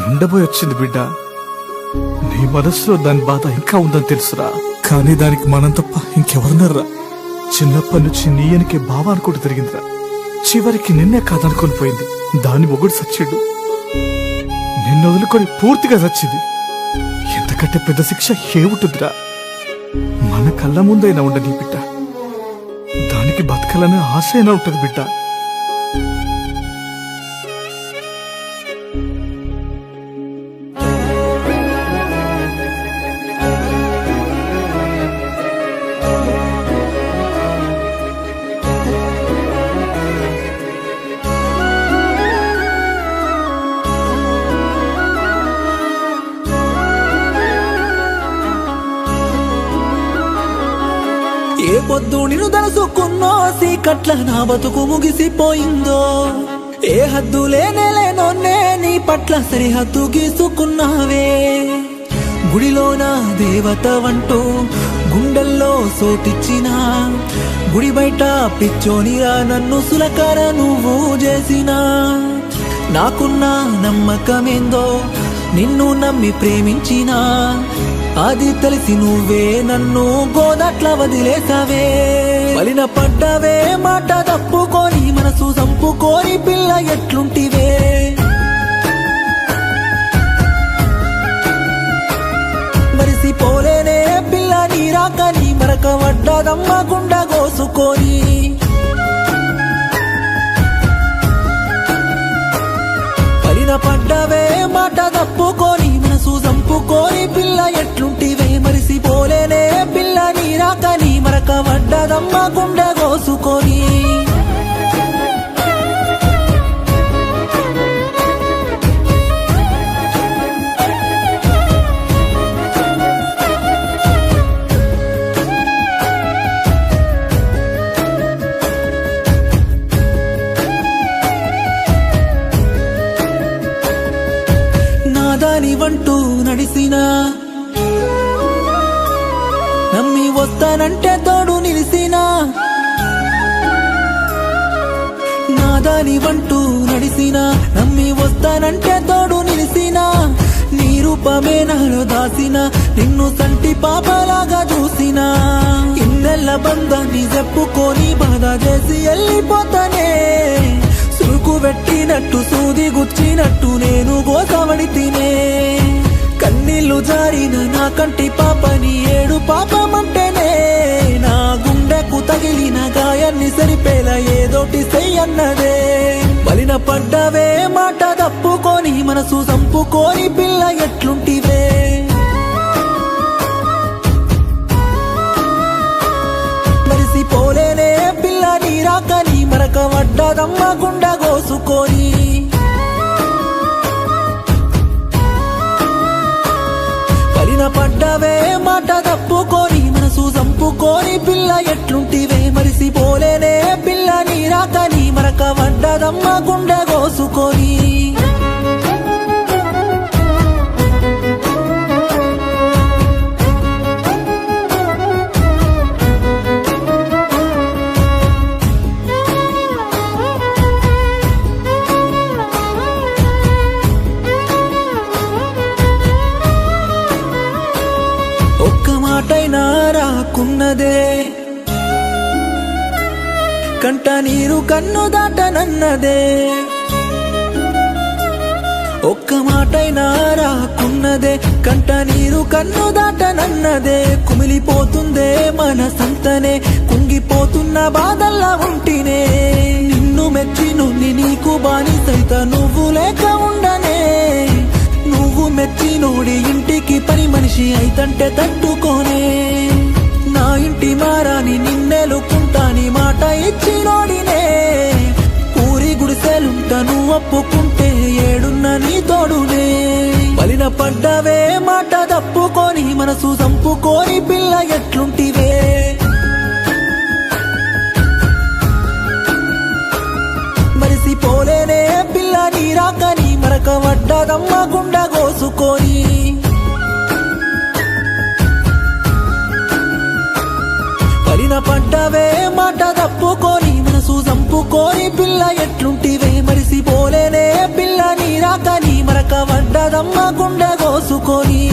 ఉండబోయి వచ్చింది బిడ్డ. నీ మనసులో దాని బాధ ఇంకా ఉందని తెలుసురా, కానీ దానికి మనం తప్ప ఇంకెవరున్నారా? చిన్నప్పటి నుంచి నీ వెనకే బావ అనుకుంటూ తిరిగిందిరా. చివరికి నిన్నే కాదనుకొని పోయింది. దాని మొగుడు సచ్చాడు, నిన్ను వదులుకొని పూర్తిగా చచ్చింది. ఎంతకంటే పెద్ద శిక్ష ఏముంటుందిరా? మన కళ్ళ ముందైనా ఉండని బిడ్డ, దానికి బతకాలనే ఆశ అయినా ఉంటుంది బిడ్డ. ఏ పొద్దు నిన్ను తలుసుకున్నో సీకట్ల నా బతుకు ముగిసిపోయిందో. ఏ హద్దు లేనేలేనోనే నీ పట్ల సరిహద్దు గీసుకున్నావే. గుడిలోన దేవత వంటూ గుండెల్లో సోటిచ్చినా, గుడి బయట పిచ్చోనిరా నన్ను సులకర నువ్వు చేసినా. నాకున్న నమ్మకమేందో నిన్ను నమ్మి ప్రేమించినా, అది తెలిసి నువ్వే నన్ను గోదట్ల వదిలేసావే. వలిన పడ్డవే మాట తప్పుకొని మనసు చంపుకొని పిల్ల ఎట్లుంటివే. మరిసిపోలేనే పిల్ల నీ రాకని మరక వడ్డదమ్మ గుండె కోసుకొని. వలిన పడ్డవే మాట తప్పుకొని మనసు చంపుకొని పిల్ల ఎట్లుంటివే. మరిసిపోలేనే పిల్ల నీ రాకని మరక వడ్డదమ్మ గుండె కోసుకొని. నాదాని వంటూ నడిసినా, నమ్మి వస్తానంటే తోడు నిలిసినా. నాదాని వంటూ నడిసినా, నమ్మి వస్తానంటే తోడు నిలిసినా. నీ రూపమే నాలో దాసిన, నిన్ను సంటి పాపలాగా చూసినా. ఇన్నెల్ల బంధాన్ని చెప్పుకొని బాధ చేసి వెళ్ళిపోతానే. సురుకు పెట్టినట్టు సూది గుచ్చినట్టు నేను గోసవడి తినే. కన్నీళ్లు జారిన నా కంటి పాపని ఏడు పాపమంటేనే. నా గుండెకు తగిలిన గాయాన్ని సరిపేలా ఏదోటి చెయ్యన్నదే. బలిన పడ్డవే మాట తప్పుకొని మనసు చంపుకొని పిల్ల ఎట్లుంటివే. మరిసిపోలేనే పిల్ల నీ రాకని మరక వడ్డదమ్మ గుండె కోసుకొని. వలిన పడ్డవే మాట తప్పుకొని మనసు చంపుకొని పిల్ల ఎట్లుంటివే. మరిసిపోలేనే పిల్ల నీ రాకని మరక వడ్డదమ్మ గుండె కోసుకొని. ఒక్క మాటైనా రాకున్నదే, కంట నీరు కన్ను దాటనన్నదే. ఒక్క మాటైనా రాకున్నదే, కంట నీరు కన్ను దాటనన్నదే. కుమిలిపోతుందే మనసంతనే, కుంగిపోతున్న బాధల్లా ఉంటినే. నిన్ను మెచ్చి నువ్వు నీకు బానిసైత నువ్వు లేక ఉండనే. నువ్వు మెచ్చి నోడి ఇంటికి పని మనిషి అయితంటే తట్టుకోనే. నా ఇంటి మారాని నిన్నెలుకుంటాని మాట ఇచ్చి నోడినే. పూరి గుడిసెలుంటా నువ్వు ఒప్పుకుంటే ఏడున్న నీ తోడునే. బలిన పడ్డవే మాట తప్పుకొని మనసు చంపుకొని పిల్ల ఎట్లుంటివే. మరిసిపోలేనే పిల్ల నీ రాకని మరక వడ్డదమ్మ గుండె కోసుకొని. వలిన పడ్డవే మాట తప్పుకొని మనసు చంపుకొని పిల్ల ఎట్లుంటివే. మరిసిపోలేనే పిల్ల నీ రాకని మరక మరక వడ్డదమ్మ గుండె కోసుకొని